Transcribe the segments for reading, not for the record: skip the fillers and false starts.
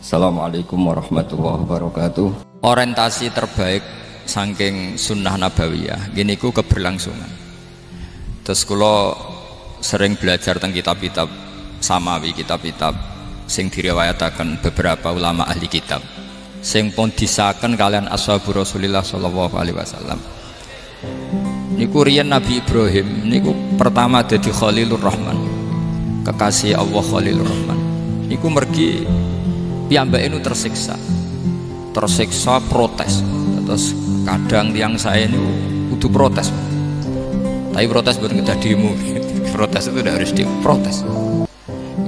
Assalamualaikum warahmatullahi wabarakatuh. Orientasi terbaik saking sunnah nabawiyah gini ku keberlangsungan. Terus kalau sering belajar tentang kitab-kitab samawi, kitab-kitab sing diriwayataken beberapa ulama ahli kitab sing pun disahkan kalian ashabu Rasulillah sallallahu alaihi wasallam. Niku riyen Nabi Ibrahim niku pertama dadi Khalilur Rahman, kekasih Allah Khalilur Rahman. Niku mergi piyambake nu tersiksa protes. Terus kadang tiang saya ini kudu protes, tapi protes bukan kita demo. Protes itu tidak harus protes.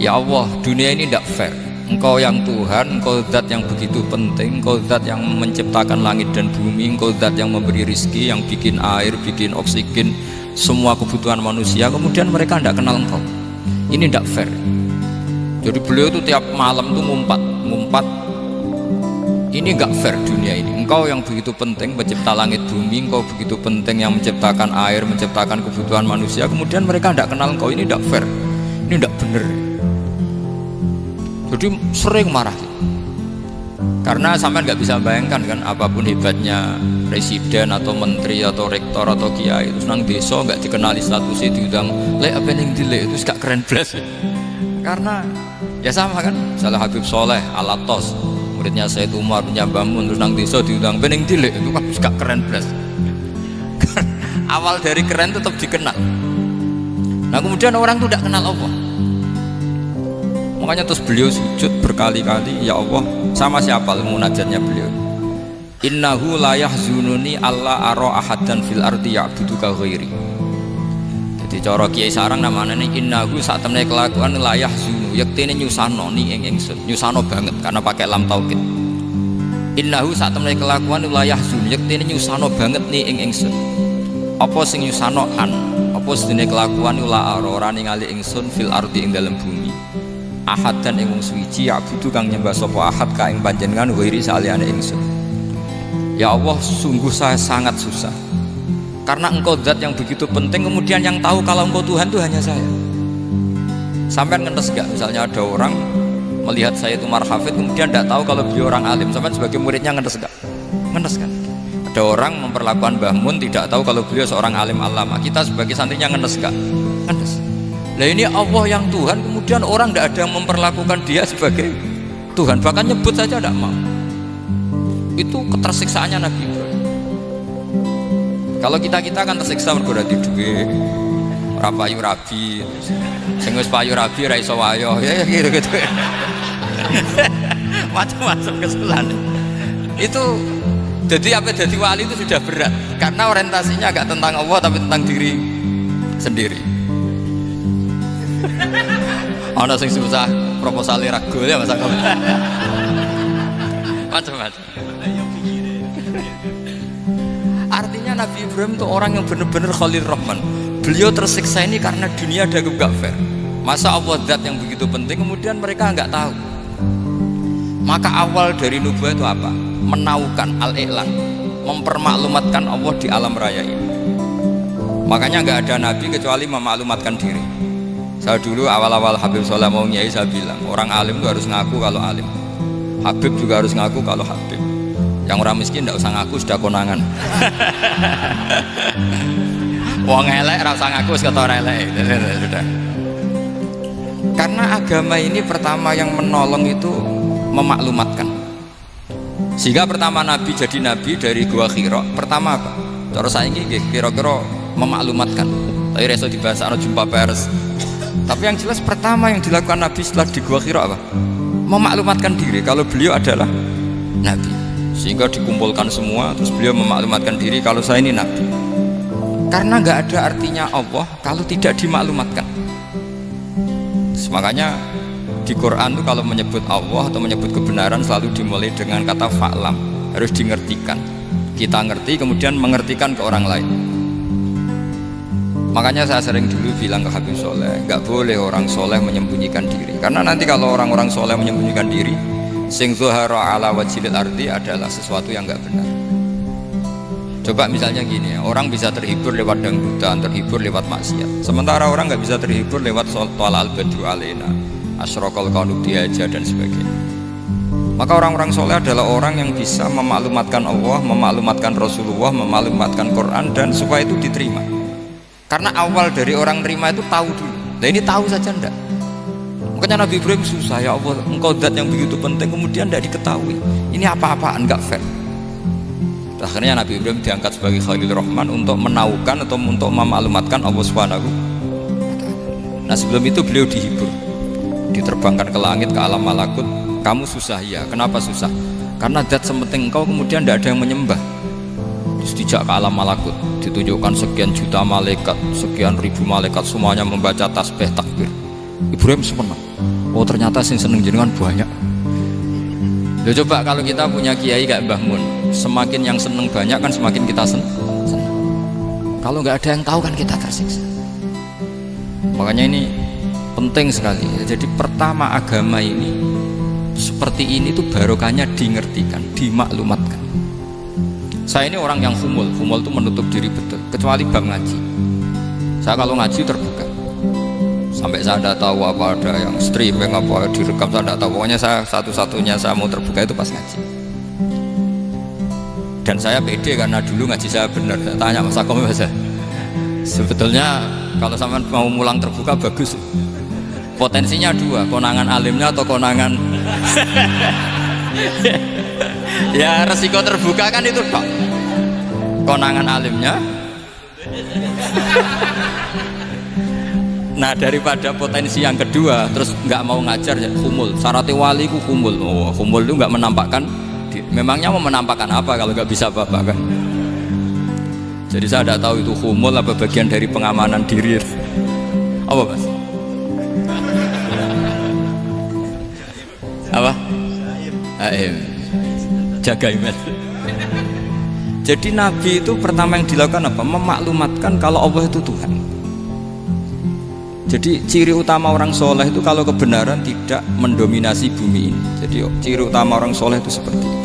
Ya Allah, dunia ini tidak fair. Engkau yang Tuhan, Engkau zat yang begitu penting, Engkau zat yang menciptakan langit dan bumi, Engkau zat yang memberi rizki, yang bikin air, bikin oksigen, semua kebutuhan manusia. Kemudian mereka tidak kenal Engkau. Ini tidak fair. Jadi beliau itu tiap malam tuh ngumpat. Ini enggak fair dunia ini. Engkau yang begitu penting mencipta langit bumi, Engkau begitu penting yang menciptakan air, menciptakan kebutuhan manusia. Kemudian mereka tidak kenal Engkau. Ini enggak fair. Ini enggak benar. Jadi sering marah. Karena sampai nggak bisa bayangkan kan, apapun hebatnya presiden atau menteri atau rektor atau kiai itu nang desa nggak dikenali statusnya, diundang lek apa yang dilek itu gak keren belas. Karena ya sama kan, salah Habib Soleh Alatos, muridnya Said Umar bin Jabamun, terus nang desa diundang pening dilek itu kan gak keren belas. Awal dari keren tetap dikenal. Nah kemudian orang itu tidak kenal Allah. Makanya terus beliau sujud berkali-kali, ya Allah, sama siapa munajatnya beliau, innahu la yahzununi alla ara ahadan fil ardi ya'buduka ghairi. Jadi cara kiai sarang namanya ini innahu saat temne kelakuan la yahzunu, yektene nyusano ni ingsun, nyusano banget karena pakai lam taukid. Innahu saat temne kelakuan la yahzun, yektene nyusano banget ni ingsun. Apa sing nyusano an? Apa sedene kelakuan la ara ora ningali ingsun fil ardi ing dalem bumi. Ahad dan ing wong suci ya'budu kang nyembah sapa ahad ka ing panjenengan ghairi saliyane ingsun. Ya Allah, sungguh saya sangat susah karena Engkau zat yang begitu penting, kemudian yang tahu kalau Engkau Tuhan itu hanya saya. Sampai ngenes gak misalnya ada orang melihat saya itu marhafid kemudian tidak tahu kalau beliau orang alim, sampai sebagai muridnya ngenes gak? Ngenes kan? Ada orang memperlakukan Mbah Mun tidak tahu kalau beliau seorang alim alama, kita sebagai santrinya ngenes gak? Ngenes. Nah ini Allah yang Tuhan, kemudian orang tidak ada yang memperlakukan dia sebagai Tuhan, bahkan nyebut saja tidak mau. Itu ketersiksaannya Nabi Ibrahim. Kalau kita kan tersiksa mergo di duwe, ora payu rabi, sing wis payu rabi ra iso wayo, ya gitu. Macam-macam kesalahan. Itu jadi apa, jadi wali itu sudah berat karena orientasinya agak tentang Allah tapi tentang diri sendiri. Ana sing susah proposal ragu ya masa kamu. Macam-macam. Artinya Nabi Ibrahim itu orang yang benar-benar Khalil Rahman. Beliau tersiksa ini karena dunia ada gak fair. Masa Allah zat yang begitu penting kemudian mereka nggak tahu. Maka awal dari nubuah itu apa? Menaukan al-i'lan, mempermaklumatkan Allah di alam raya ini. Makanya nggak ada nabi kecuali memaklumatkan diri. Saya dulu awal-awal Habib Soleh mau nyai, saya bilang orang alim itu harus ngaku kalau alim, Habib juga harus ngaku kalau Habib. Yang orang miskin tidak usah ngaku, sudah konangan. Wong elek rasa ngaku kata orang elek. Sudah. Karena agama ini pertama yang menolong itu memaklumatkan. Sehingga pertama Nabi jadi Nabi dari Gua Hira, pertama apa? Terus saya ini kira-kira memaklumatkan. Tapi reso dibahas ana jumpa pers. Tapi yang jelas pertama yang dilakukan Nabi setelah di Gua Hira apa? Memaklumatkan diri kalau beliau adalah Nabi. Sehingga dikumpulkan semua, terus beliau memaklumatkan diri kalau saya ini Nabi. Karena nggak ada artinya Allah kalau tidak dimaklumatkan. Makanya di Quran itu kalau menyebut Allah atau menyebut kebenaran selalu dimulai dengan kata fa'lam, harus dingertikan. Kita ngerti kemudian mengertikan ke orang lain. Makanya saya sering dulu bilang ke Habib Soleh, nggak boleh orang soleh menyembunyikan diri. Karena nanti kalau orang-orang soleh menyembunyikan diri, sing zuhara ala wajhil ardi adalah sesuatu yang nggak benar. Coba misalnya gini ya, orang bisa terhibur lewat dangdutan, terhibur lewat maksiat. Sementara orang nggak bisa terhibur lewat tolal al-badru alaina, asyraqal qanub diaja dan sebagainya. Maka orang-orang soleh adalah orang yang bisa memaklumatkan Allah, memaklumatkan Rasulullah, memaklumatkan Quran, dan supaya itu diterima. Karena awal dari orang terima itu tahu dulu. Nah ini tahu saja enggak. Makanya Nabi Ibrahim susah, ya Allah, engkau zat yang begitu penting kemudian tidak diketahui. Ini apa-apaan, enggak fair. Akhirnya Nabi Ibrahim diangkat sebagai Khalil Rahman untuk menaukan atau untuk memaklumatkan Allah Subhanahu. Nah sebelum itu beliau dihibur, diterbangkan ke langit, ke alam malakut. Kamu susah ya, kenapa susah? Karena zat sepenting engkau kemudian tidak ada yang menyembah. Terus dijak ke alam malakut, ditunjukkan sekian juta malaikat, sekian ribu malaikat, semuanya membaca tasbih takbir. Ibrahim senang. Oh ternyata sing seneng jenengan banyak. Loh, coba kalau kita punya kiai kayak Mbah Mun, semakin yang seneng banyak kan semakin kita seneng. Kalau nggak ada yang tahu kan kita tersiksa. Makanya ini penting sekali. Jadi pertama agama ini seperti ini tuh barokahnya dingertikan, dimaklumatkan. Saya ini orang yang humul itu menutup diri betul, kecuali bab ngaji. Saya kalau ngaji terbuka, sampai saya tidak tahu apa ada yang streaming apa direkam, saya tidak tahu. Pokoknya saya satu-satunya saya mau terbuka itu pas ngaji. Dan saya pede karena dulu ngaji saya benar. Saya tanya Mas Akom, sebetulnya kalau sampean mau mulang terbuka bagus. Potensinya dua, konangan alimnya atau konangan ya resiko terbuka kan itu dok, konangan alimnya. Nah daripada potensi yang kedua terus nggak mau ngajar ya humul, syaratnya wali ku humul. Oh, humul itu nggak menampakkan, memangnya mau menampakkan apa kalau nggak bisa apa-apa kan. Jadi saya tidak tahu itu humul apa bagian dari pengamanan diri apa mas? Apa? Jaga iman. Jadi Nabi itu pertama yang dilakukan apa? Memaklumatkan kalau Allah itu Tuhan. Jadi ciri utama orang soleh itu kalau kebenaran tidak mendominasi bumi ini. Jadi ciri utama orang soleh itu seperti itu.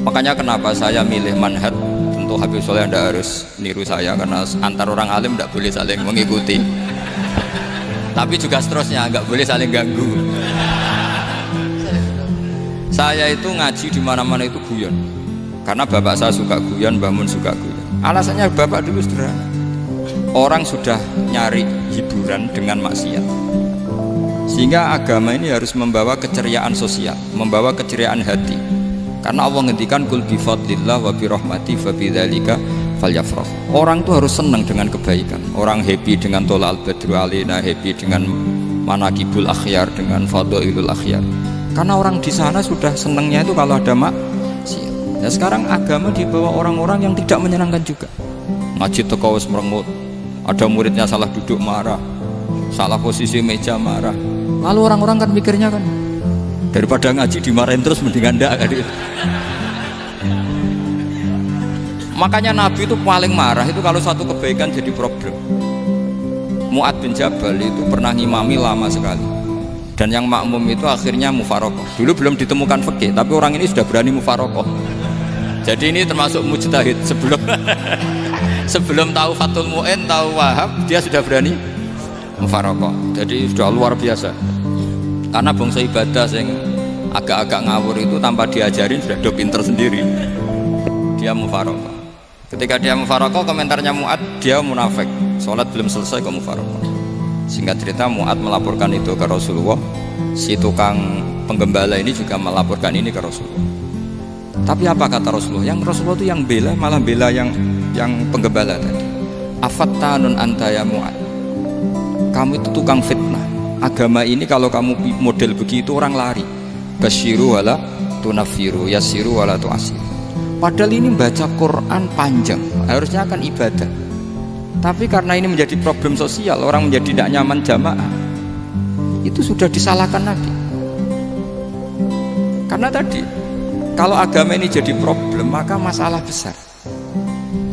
Makanya kenapa saya milih manhaj. Tentu Habib Soleh tidak harus niru saya, karena antar orang alim tidak boleh saling mengikuti. Tapi juga seterusnya nggak boleh saling ganggu. Saya itu ngaji di mana-mana itu guyon, karena bapak saya suka guyon, Mbah Mun suka guyon. Alasannya bapak dulu sederhana, orang sudah nyari hiburan dengan maksiat, sehingga agama ini harus membawa keceriaan sosial, membawa keceriaan hati. Karena Allah ngendikan kul bi fadlillah wa bi rahmati fa bidzalika falyafrah. Orang tuh harus senang dengan kebaikan. Orang happy dengan tolal badru alina, happy dengan manakibul akhyar, dengan fadhailul akhyar. Karena orang di sana sudah senangnya itu kalau ada maksiat. Nah sekarang agama dibawa orang-orang yang tidak menyenangkan juga. Ngaji teko wis merengut, ada muridnya salah duduk marah, salah posisi meja marah. Lalu orang-orang kan mikirnya kan, daripada ngaji dimarahin terus mendingan ndak kan. Makanya Nabi itu paling marah itu kalau satu kebaikan jadi problem. Mu'ad bin Jabal itu pernah ngimami lama sekali. Dan yang makmum itu akhirnya mufarokoh. Dulu belum ditemukan fikih, tapi orang ini sudah berani mufarokoh. Jadi ini termasuk mujtahid. Sebelum tahu Fathul Mu'in, tahu Wahab, dia sudah berani mufarokoh. Jadi sudah luar biasa. Karena bangsa ibadah yang agak-agak ngawur itu tanpa diajarin sudah do pinter sendiri. Dia mufarokoh. Ketika dia mufarokoh, komentarnya Mu'ad, dia munafik. Sholat belum selesai kok mufarokoh. Singkat cerita Mu'ad melaporkan itu ke Rasulullah. Si tukang penggembala ini juga melaporkan ini ke Rasulullah. Tapi apa kata Rasulullah? Yang Rasulullah itu yang bela, malah bela yang penggembala tadi. Afattanun anta ya Mu'ad, kamu itu tukang fitnah. Agama ini kalau kamu model begitu orang lari. Basyiru wala tunafiru, yasiru wala tu'asir. Padahal ini baca Quran panjang, harusnya akan ibadah. Tapi karena ini menjadi problem sosial, orang menjadi tidak nyaman jamaah, itu sudah disalahkan Nabi. Karena tadi kalau agama ini jadi problem, maka masalah besar.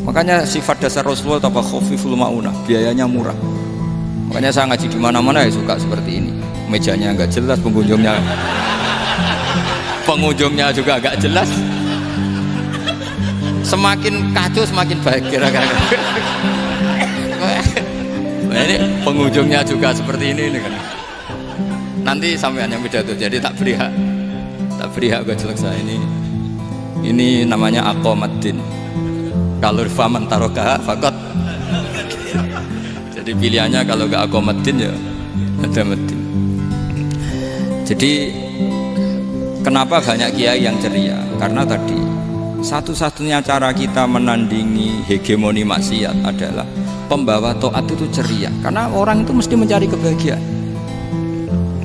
Makanya sifat dasar Rasulullah apa khafiful maunah, biayanya murah. Makanya saya ngaji di mana-mana ya suka seperti ini. Mejanya nggak jelas, pengunjungnya juga nggak jelas. Semakin kacau semakin baik kira-kira. Nah, ini pengunjungnya juga seperti ini kan. Nanti sampean yang pidato, jadi tak beri hak Tak beri hak gojlok saya ini namanya aqomaddin. Kalau faman taroka fakot. Jadi pilihannya kalau gak aqomaddin ya ada medin. Jadi kenapa banyak kiai yang ceria? Karena tadi satu-satunya cara kita menandingi hegemoni maksiat adalah pembawa taat itu ceria. Karena orang itu mesti mencari kebahagiaan.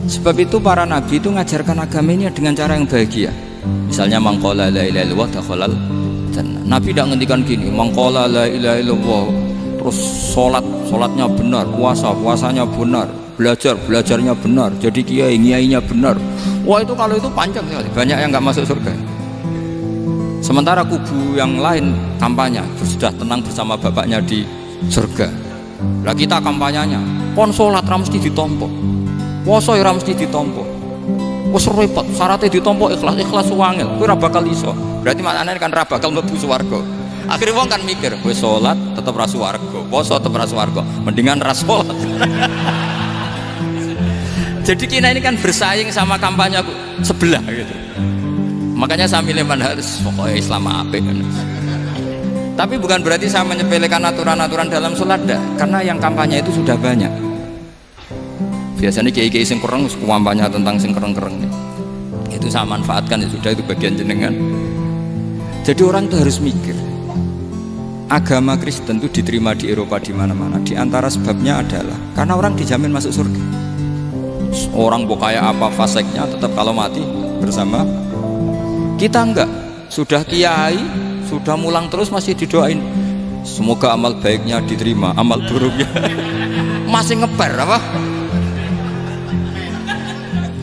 Sebab itu para nabi itu ngajarkan agamanya dengan cara yang bahagia. Misalnya mangqala la ilaha illallah dakhalal jannah. Nabi tidak ngendikan gini, mangqala la ilaha illallah terus salatnya benar, puasanya benar, belajarnya benar, jadi kiainya benar. Wah itu kalau itu panjang sekali, banyak yang nggak masuk surga. Sementara kubu yang lain kampanye sudah tenang bersama bapaknya di surga. Lah kita kampanyenya, kon salat ra mesti ditompo. Puasa ora mesti ditompo. Wes repot, syaratnya ditompo ikhlas wangel. Kowe ora bakal iso. Berarti maknane kan ora bakal mlebu swarga. Akhire wong kan mikir, wis salat tetep ra swarga, puasa tetep ra swarga, mendingan ra salat. Jadi kita ini kan bersaing sama kampanye sebelah gitu. Makanya saya milih manhaj pokoknya Islam apik. Tapi bukan berarti saya menyepelekan aturan-aturan dalam sholat, karena yang kampanye itu sudah banyak. Biasanya kiai-kiai sing kereng kampanye tentang sing kereng-kereng itu saya manfaatkan, ya sudah, itu bagian jenengan. Jadi orang itu harus mikir. Agama Kristen itu diterima di Eropa di mana-mana. Di antara sebabnya adalah karena orang dijamin masuk surga. Orang bokaya apa faseknya tetap kalau mati bersama. Kita enggak, sudah kiai, sudah mulang terus masih didoain. Semoga amal baiknya diterima, amal buruknya masih ngeper apa?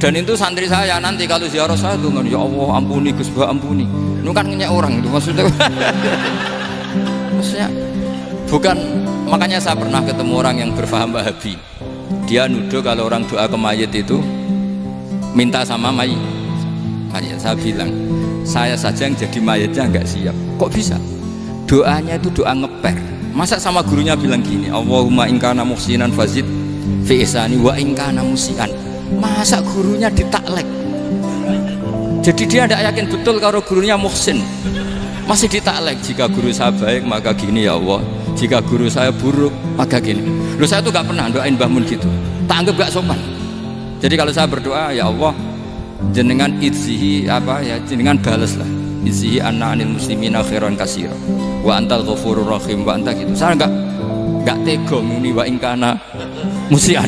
Dan itu santri saya nanti kalau ziarah saya tuh, ya Allah ampuni Gus Bah ampuni. Itu kan ngenyek orang itu maksudnya. Maksudnya bukan, makanya saya pernah ketemu orang yang berfaham Wahabi. Dia nuduh kalau orang doa ke mayit itu minta sama mayit. Saya bilang, saya saja yang jadi mayitnya nggak siap. Kok bisa? Doanya itu doa ngeper. Masa sama gurunya bilang gini, Allahumma ingkana muhsinan fazid fi ihsani wa ingkana musian. Masa gurunya ditaklek? Jadi dia tidak yakin betul kalau gurunya muhsin, masih ditaklek. Jika guru saya baik maka gini ya Allah, jika guru saya buruk maka gini. Loh, saya tuh gak pernah doain Mbah Mun gitu, tak anggap gak sopan. Jadi kalau saya berdoa, ya Allah jenengan idzihi apa ya, jenengan balas lah, idzihi anna anil muslimina khairan katsira wa antal ghafurur rahim wa anta gitu. Saya gak tega muni wa ingkana musian.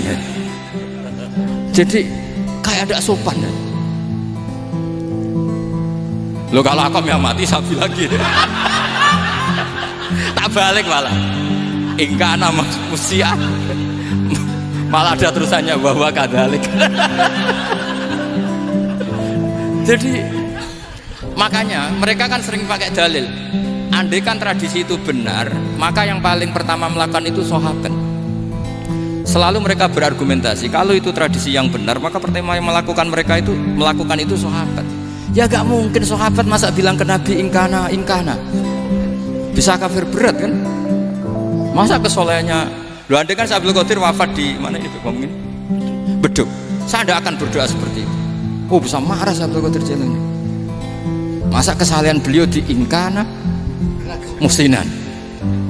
Jadi kayak ada sopan ya. Loh kalau aku yang mati sapi lagi tak balik malah ingkana musian, malah ada terusannya bahwa kadalik. Jadi makanya mereka kan sering pakai dalil, andai kan tradisi itu benar, maka yang paling pertama melakukan itu sahabat. Selalu mereka berargumentasi kalau itu tradisi yang benar, maka pertama yang melakukan itu sahabat. Ya gak mungkin sahabat masa bilang ke Nabi ingkana, bisa kafir berat kan? Masa kesolehannya, loh andai kan Abdul Qadir wafat di mana ini ngomongin Beduk, saya tidak akan berdoa seperti itu. Oh bisa marah Abdul Qadir Jailani. Masa kesalahan beliau di ingkana musinan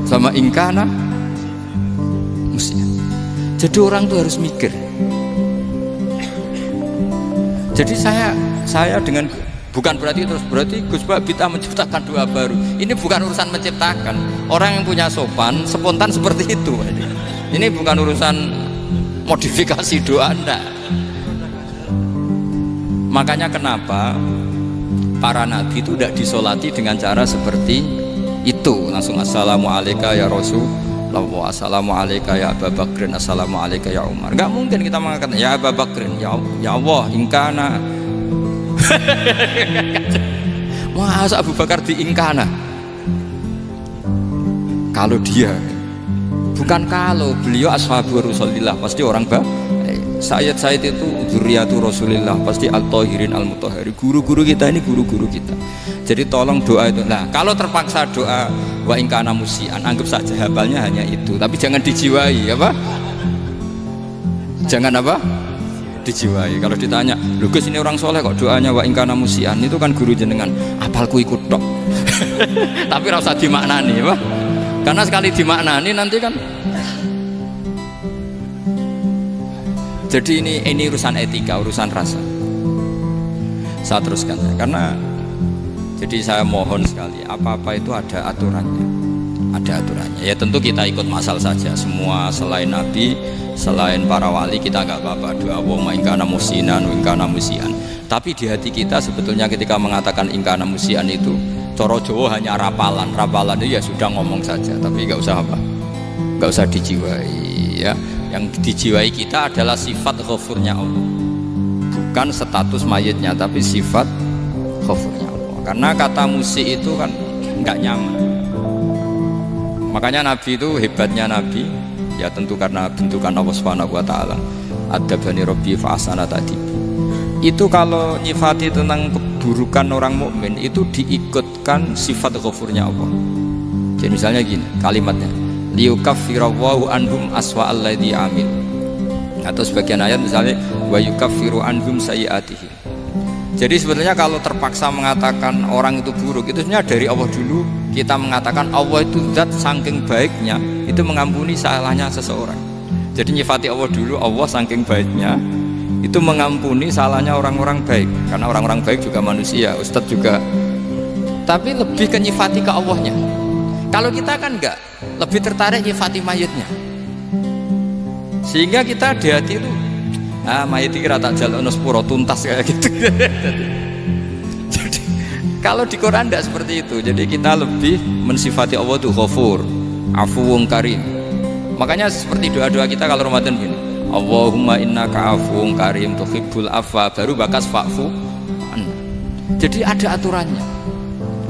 sama ingkana musian. Jadi orang tuh harus mikir. Jadi saya dengan, bukan berarti Gus Bah kita menciptakan doa baru. Ini bukan urusan menciptakan. Orang yang punya sopan spontan seperti itu. Ini bukan urusan modifikasi doa, enggak. Makanya kenapa para nabi itu tidak disolati dengan cara seperti itu, langsung assalamualaikum ya Rasul, assalamualaikum ya Abu Bakrin, assalamualaikum ya Umar. Enggak mungkin kita mengatakan ya Abu Bakrin, ya Allah ingkana. Masa Abu Bakar di ingkana? Kalau dia, bukan kalau beliau ashabu Rasulillah, pasti orang Sayyid itu dzurriyyatu Rasulillah, pasti al-tahirin al-mutahhari. Guru-guru kita ini guru-guru kita. Jadi tolong doa itu. Nah, kalau terpaksa doa wa in kana musian, anggap saja hafalnya hanya itu, tapi jangan dijiwai apa? Jangan apa? dijiwai. Kalau ditanya, "Lho Gus, ini orang soleh kok doanya wa ingkana musian?" Itu kan guru jenengan, apalku ikut tok. Tapi ora usah dimaknani, Pak. Karena sekali dimaknani nanti kan. Jadi ini urusan etika, urusan rasa. Saya teruskan karena jadi saya mohon sekali, apa-apa itu ada aturannya. Ada aturannya. Ya tentu kita ikut masal saja. Semua selain Nabi, selain para wali kita nggak apa-apa. Doa wa ingkana musinan, ingkana musian. Tapi di hati kita sebetulnya ketika mengatakan ingkana musian itu coro Jawa hanya rapalan. Rapalan itu ya sudah ngomong saja, tapi nggak usah apa, nggak usah dijiwai. Ya, yang dijiwai kita adalah sifat ghafurnya Allah, bukan status mayitnya, tapi sifat ghafurnya Allah. Karena kata musik itu kan nggak nyaman. Makanya Nabi itu hebatnya Nabi, ya tentu karena bentukan Allah Subhanahu Wa Taala. Adabani Rabbi fa ahsana ta'dibi. Itu kalau nyifati tentang keburukan orang mukmin itu diikutkan sifat ghafurnya Allah. Jadi misalnya gini kalimatnya, liyukaffirallahu anhum aswa alladzi amil. Atau sebagian ayat misalnya wa yukaffiru anhum sayyi'atihim. Jadi sebetulnya kalau terpaksa mengatakan orang itu buruk, itu sebenarnya dari Allah dulu kita mengatakan Allah itu zat saking baiknya itu mengampuni salahnya seseorang. Jadi nyifati Allah dulu, Allah saking baiknya itu mengampuni salahnya orang-orang baik, karena orang-orang baik juga manusia, Ustadz juga. Tapi lebih ke nyifati ke Allahnya. Kalau kita kan enggak, lebih tertarik nyifati mayitnya. Sehingga kita di hati itu mayit iki ra tak jalono sepuro tuntas kayak gitu. Jadi kalau di Quran enggak seperti itu. Jadi kita lebih mensifati Allah itu Ghafur, Afuwun Karim. Makanya seperti doa-doa kita kalau Ramadan gini, Allahumma innaka afuwun karim tuhibbul afwa, baru bakas fa'fu. Jadi ada aturannya.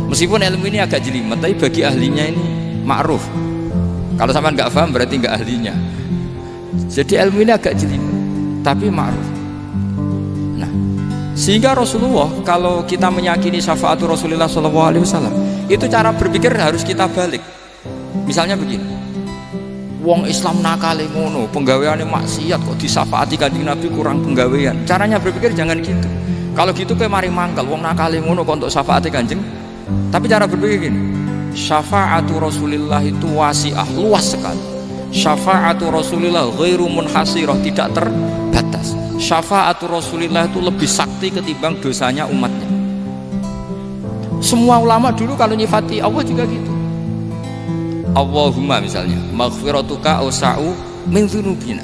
Meskipun ilmu ini agak jelimet, tapi bagi ahlinya ini ma'ruf. Kalau sama nggak paham berarti nggak ahlinya. Jadi ilmu ini agak jelimet, tapi ma'ruf. Nah, sehingga Rasulullah kalau kita meyakini syafaatu Rasulullah SAW, itu cara berpikir harus kita balik. Misalnya begini. Wong Islam nakale ngono, penggaweane maksiat kok disafaati Kanjeng Nabi kurang penggawean. Caranya berpikir jangan gitu. Kalau gitu kowe mari mangkel, wong nakale ngono kok untuk syafaati Kanjeng. Tapi cara berpikir gini, syafaatu Rasulillah itu wasi'ah, luas sekali. Syafaatu Rasulillah ghairu munhasirah, tidak terbatas. Syafaatu Rasulillah itu lebih sakti ketimbang dosanya umatnya. Semua ulama dulu kalau nyifati Allah juga gitu. Allahumma misalnya maghfiratuka ausa'u min dzunubina.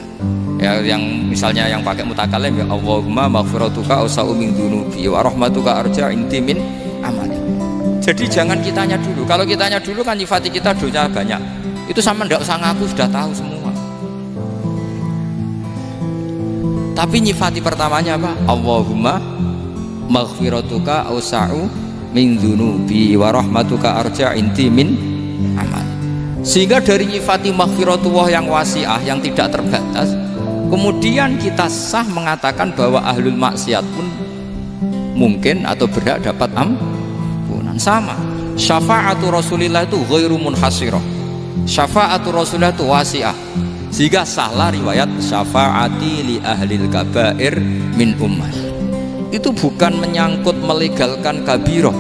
Ya, yang misalnya yang pakai mutakalim ya Allahumma maghfiratuka ausa'u min dzunubi wa rahmatuka arja inti min amali. Jadi jangan kitanya dulu. Kalau kitanya dulu kan nyifati kita dosa banyak. Itu sama ndak usah ngaku sudah tahu semua. Tapi nyifati pertamanya apa? Allahumma maghfiratuka ausa'u min dzunubi wa rahmatuka arja inti min amali. Sehingga dari nyifati maghfiratullah yang wasi'ah, yang tidak terbatas, kemudian kita sah mengatakan bahwa ahlul maksiat pun mungkin atau berhak dapat ampunan. Sama syafaatu Rasulillah itu ghairu munhasirah, syafaatu Rasulillah itu wasi'ah. Sehingga sahlah riwayat syafaati li ahlil kabair min ummah. Itu bukan menyangkut melegalkan kabirah,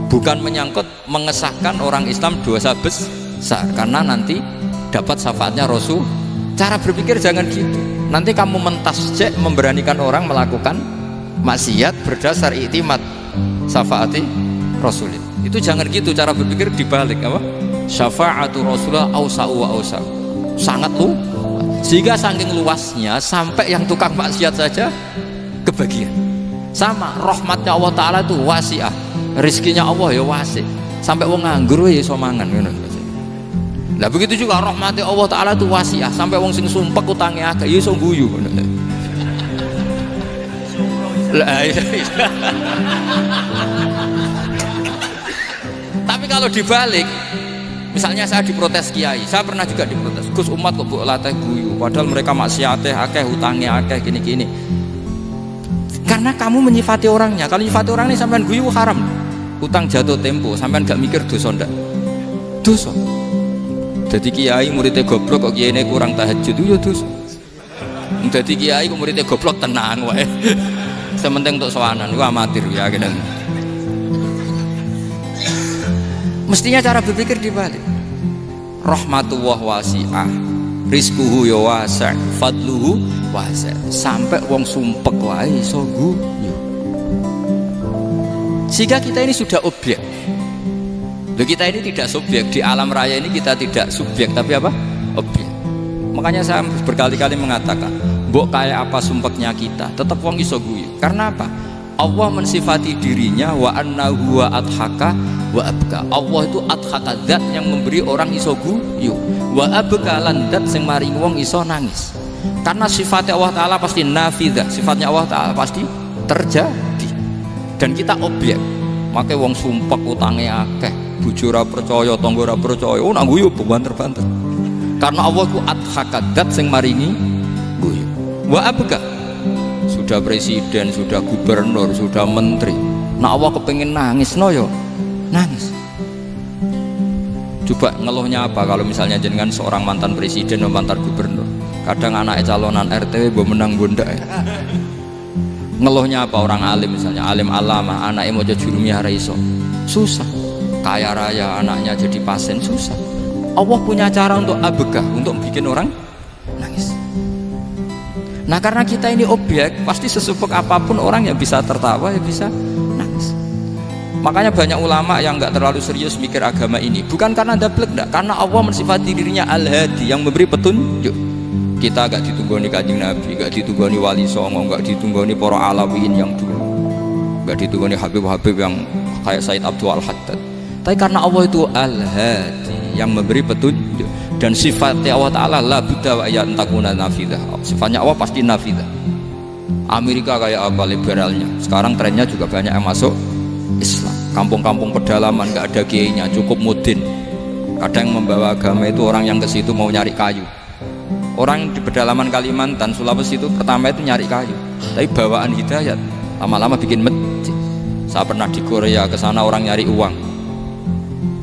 bukan menyangkut mengesahkan orang Islam dosa besar, karena nanti dapat syafaatnya Rasul. Cara berpikir jangan gitu. Nanti kamu mentasjek memberanikan orang melakukan maksiat berdasar iktimat syafaati Rasulullah. Itu jangan gitu cara berpikir, dibalik apa? Syafaatu Rasulullah ausa'u wa ausa'u. Sangat luas. Sehingga saking luasnya sampai yang tukang maksiat saja kebagian. Sama rahmatnya Allah Ta'ala itu wasi'ah, rizkinya Allah ya wasi'. Sampai wong nganggur ya iso mangan ngono. Lah begitu juga rahmati Allah Ta'ala itu wasi'ah, sampai wong sing sumpek utange akeh ya iso guyu ngono. Lah tapi kalau dibalik, misalnya saya diprotes kiai, saya pernah juga diprotes, Gus umat kok mbok latih guyu padahal mereka maksiate akeh, utange akeh, gini-gini. Karena kamu menyifati orangnya. Kalau menyifati orang ini sampean guyu haram. Utang jatuh tempo, sampean gak mikir dosa ndak? Dosa. Jadi kiai muridnya goblok kok kiai ini kurang tahajud itu ya dosa. Dadi kiai kok muridnya goblok tenang wae. Sementing untuk sowanan iku amatir ya kene. Mestinya cara berpikir dibalik. Rahmatullah wasi'ah, rizquhu ya wasi', fadluhu wasi'. Sampai wong sumpek wae iso guyu. Sehingga kita ini sudah objek. Loh, kita ini tidak subjek di alam raya ini, kita tidak subjek tapi apa? Objek. Makanya saya berkali-kali mengatakan, mbok kayak apa sumpeknya kita, tetap wong iso guyu. Karena apa? Allah mensifati dirinya wa annahu wa adhaka wa abka. Allah itu adhaka, zat yang memberi orang iso guyu, wa abka lan zat sing maring wong iso nangis. Karena sifatnya Allah Ta'ala pasti nafidah, sifatnya Allah Ta'ala pasti terjadi. Dan kita objek. Makanya wong sumpek utange akeh, bojo ora percaya, tangga ora percaya, oh nang guyu banter-banter. Karena Allah itu adhaka, zat sing maringi guyu. Wa abka, sudah presiden, sudah gubernur, sudah menteri. Nah Allah kepengin nangis, no yo nangis. Coba ngeluhnya apa kalau misalnya jenengan seorang mantan presiden atau mantan gubernur, kadang anaknya calonan RT bo menang bunda ya. Ngeluhnya apa orang alim, misalnya alim alama, anaknya mau jadi jurumiyah iso, susah. Kaya raya anaknya jadi pasien, susah. Allah punya cara untuk abegah, untuk bikin orang nangis. Nah karena kita ini objek, pasti sesupek apapun orang yang bisa tertawa, ya bisa nangis. Makanya banyak ulama yang nggak terlalu serius mikir agama ini, bukan karena dablek, enggak, karena Allah mensifati dirinya Al-Hadi, yang memberi petunjuk. Kita gak ditunggoni Kanjeng Nabi, gak ditunggoni Wali Songo, gak ditunggoni para alawiyin yang dulu, gak ditunggoni Habib-Habib yang kayak Said Abdul Al-Haddad. Tapi karena Allah itu Al-Hadi, yang memberi petunjuk. Dan sifatnya Allah Ta'ala la budda wa ayat takuna nafidah. Sifatnya Allah pasti nafidah. Amerika kayak apa liberalnya, sekarang trennya juga banyak yang masuk Islam. Kampung-kampung pedalaman gak ada kiainya, cukup mudin. Kadang membawa agama itu orang yang ke situ mau nyari kayu. Orang di pedalaman Kalimantan, Sulawesi itu pertama itu nyari kayu, tapi bawaan hidayat lama-lama bikin masjid. Saya pernah di Korea, ke sana orang nyari uang,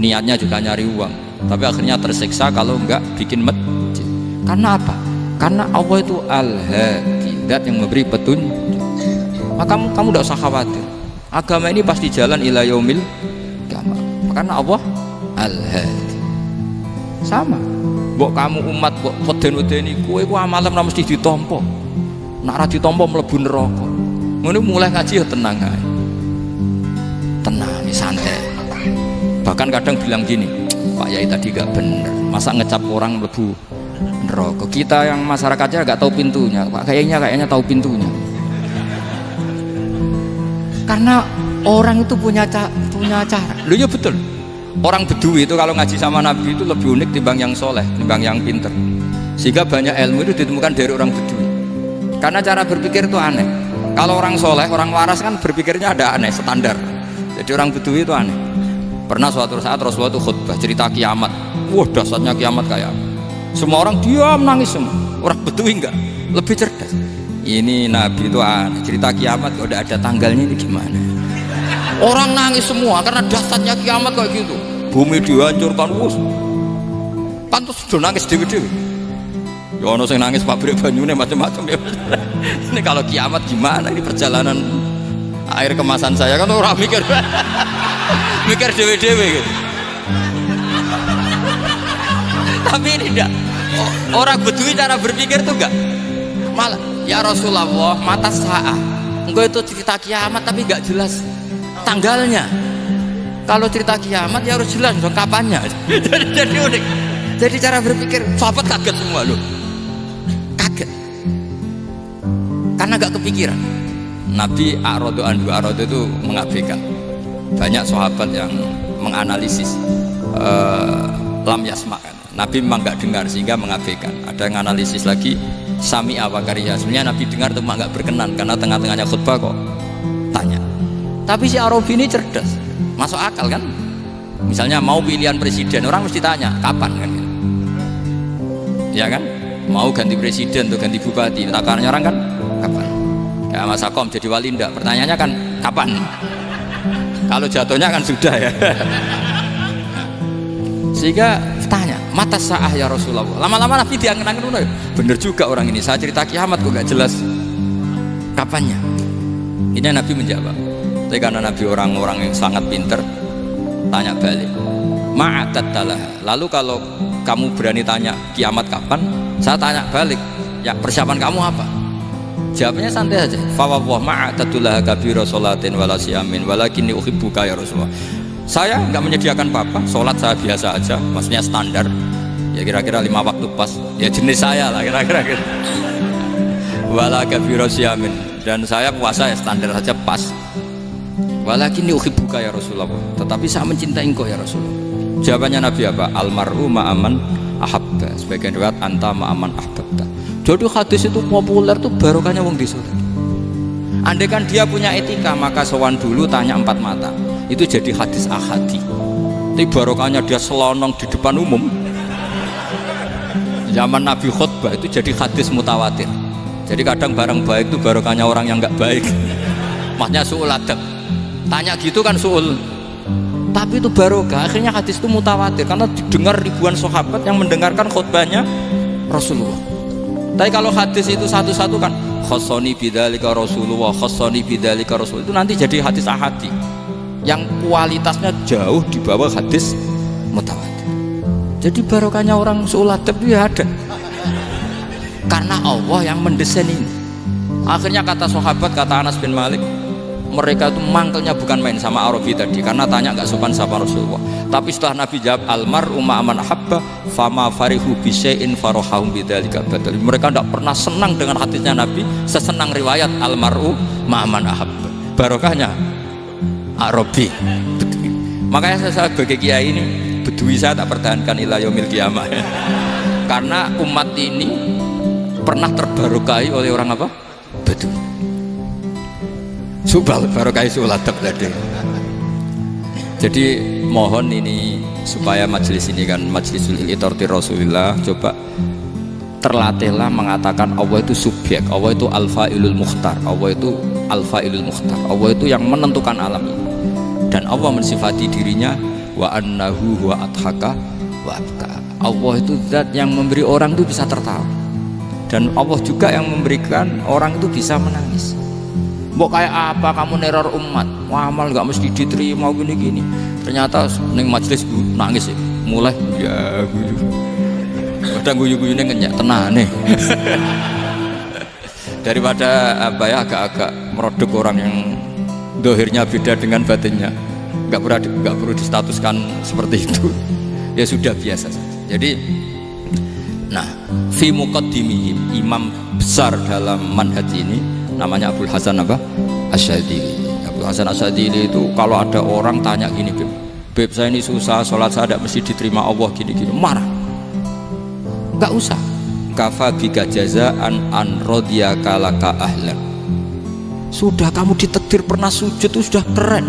niatnya juga nyari uang, tapi akhirnya tersiksa kalau enggak bikin masjid. Karena apa? Karena Allah itu Al-Hadi, zat yang memberi petunjuk. Maka kamu tidak usah khawatir, agama ini pasti jalan ila yaumil qiyamah. Karena Allah Al-Hadi. Sama mbok kamu umat mbok weden-wedeni kowe ku amalan ora mesti ditampa. Nek ora ditampa mlebu neraka. Ngono mulai ngaji ya tenang ae. Tenang, santai. Bahkan kadang bilang gini, Pak Yai tadi gak bener. Masa ngecap orang mlebu neraka? Kita yang masyarakatnya gak tahu pintunya. Pak kayaknya tahu pintunya. Karena orang itu punya cara. Lho ya betul. Orang Bedui itu kalau ngaji sama Nabi itu lebih unik timbang yang soleh, timbang yang pinter. Sehingga banyak ilmu itu ditemukan dari orang Bedui. Karena cara berpikir itu aneh. Kalau orang soleh, orang waras kan berpikirnya ada aneh, standar. Jadi orang Bedui itu aneh. Pernah suatu saat Rasulullah itu khutbah cerita kiamat. Wah dasarnya kiamat kayak apa? Semua orang diam nangis semua. Orang Bedui enggak, lebih cerdas. Ini Nabi itu aneh, cerita kiamat kok udah ada tanggalnya ini gimana? Orang nangis semua karena dasarnya kiamat kayak gitu. Bumi dihancurkan, wus. Pantas sudah nangis dewi-dewi. Ya ono sing nangis pabrik banyune macam-macam ya. Ini kalau kiamat gimana ini perjalanan air kemasan saya kan orang mikir. Mikir dewi-dewi gitu. Tapi ini enggak. Orang Bedui cara berpikir tuh enggak. Malah ya Rasulullah mata saat. Engkau itu cerita kiamat tapi enggak jelas tanggalnya. Kalau cerita kiamat ya harus jelas dong kapannya. Jadi unik. Jadi cara berpikir sahabat kaget semua loh. Kaget. Karena gak kepikiran. Nabi A'radu itu mengabaikan. Banyak sahabat yang menganalisis lam yasma'kan. Nabi memang gak dengar sehingga mengabaikan. Ada yang analisis lagi sami'a wa kariha. Sebenarnya Nabi dengar itu memang gak berkenan karena tengah-tengahnya khutbah kok tanya. Tapi si Arabi ini cerdas, masuk akal kan? Misalnya mau pilihan presiden, orang mesti tanya kapan kan? Ya kan? Mau ganti presiden atau ganti bupati, takarannya orang kan kapan? Ya Mas Akom jadi wali ndak? Pertanyaannya kan kapan? Kalau jatuhnya kan sudah ya. Sehingga tanya mata sa'ah ya Rasulullah. Lama-lama Nabi diangen-angen, bener juga orang ini, saya cerita kiamat kok gak jelas kapannya. Ini Nabi menjawab. Tapi karena Nabi orang-orang yang sangat pinter, tanya balik, ma'atattalah. Lalu kalau kamu berani tanya kiamat kapan, saya tanya balik, ya persiapan kamu apa? Jawabnya santai aja. Fa wa ma'atattalah kabira sholatin wala siyamin walakinni uhibbuka ya Rasulullah. Saya nggak menyediakan apa-apa, sholat saya biasa aja, maksudnya standar, ya kira-kira 5 waktu pas, ya jenis saya lah kira-kira gitu. Wala kabira siyamin, dan saya puasa ya standar saja pas. Walakinni uhibbuka ya Rasulullah, tetapi saya mencintai engkau ya Rasulullah. Jawabannya Nabi apa? Almaru ma'aman ahabba, sebagian riwayat anta ma'aman ahbabta. Jadi hadis itu populer tuh barokahnya wong desa. Andai kan dia punya etika, maka sowan dulu tanya 4 mata, itu jadi hadis ahadi. Tapi barokahnya dia selonong di depan umum, zaman Nabi khutbah itu jadi hadis mutawatir. Jadi kadang barang baik itu barokahnya orang yang nggak baik, maksudnya su'ul adab. Tanya gitu kan su'ul, tapi itu barokah. Akhirnya hadis itu mutawatir karena didengar ribuan sahabat yang mendengarkan khutbahnya Rasulullah. Tapi kalau hadis itu satu-satu kan khossoni bidzalika Rasulullah, khossoni bidzalika Rasul, itu nanti jadi hadis ahadi yang kualitasnya jauh di bawah hadis mutawatir. Jadi barokahnya orang su'ul adab itu ya ada, karena Allah yang mendesain ini. Akhirnya kata sahabat, kata Anas bin Malik, mereka itu mangkelnya bukan main sama Arabi tadi, karena tanya nggak sopan sama Rasulullah. Tapi setelah Nabi jawab almar'u ma'aman ahabba fama farihu bisyai'in farohahum bidzalika badal. Mereka tidak pernah senang dengan hadisnya Nabi sesenang riwayat almar'u ma'aman ahabba. Barokahnya Arabi. Makanya saya sebagai kiai ini, bedui saya tak pertahankan ila yaumil qiyamah. Karena umat ini pernah terbarokai oleh orang apa? Bedui. Subal barokai suladab tadi. Jadi mohon ini supaya majelis ini kan majlisul iltorti Rasulillah, coba terlatihlah mengatakan Allah itu subjek, Allah itu al-fa'ilul mukhtar, Allah itu al-fa'ilul mukhtar, Allah itu yang menentukan alam ini. Dan Allah mensifati dirinya wa annahu wa adhaka wa abka. Allah itu zat yang memberi orang itu bisa tertawa, dan Allah juga yang memberikan orang itu bisa menangis. Mbok kayak apa kamu neror umat, amal gak mesti diterima gini-gini. Ternyata neng majelis nangis ya, mulai ya guyu. Kadang guyu-guyune ngenyek tenane. Daripada apa ya, agak-agak merodok orang yang dohirnya beda dengan batinnya, nggak perlu distatuskan seperti itu. Ya sudah biasa saja. Jadi, nah, fi muqaddimihim, imam besar dalam manhaj ini namanya Abul Hasan apa? Asyadzili. Abul Hasan Asyadzili itu kalau ada orang tanya gini, Beb saya ini susah, sholat saya tidak mesti diterima Allah gini-gini, marah. Gak usah. Kafa bika jazaan an radiyaka laka ahlan. Sudah kamu ditakdir pernah sujud itu sudah keren.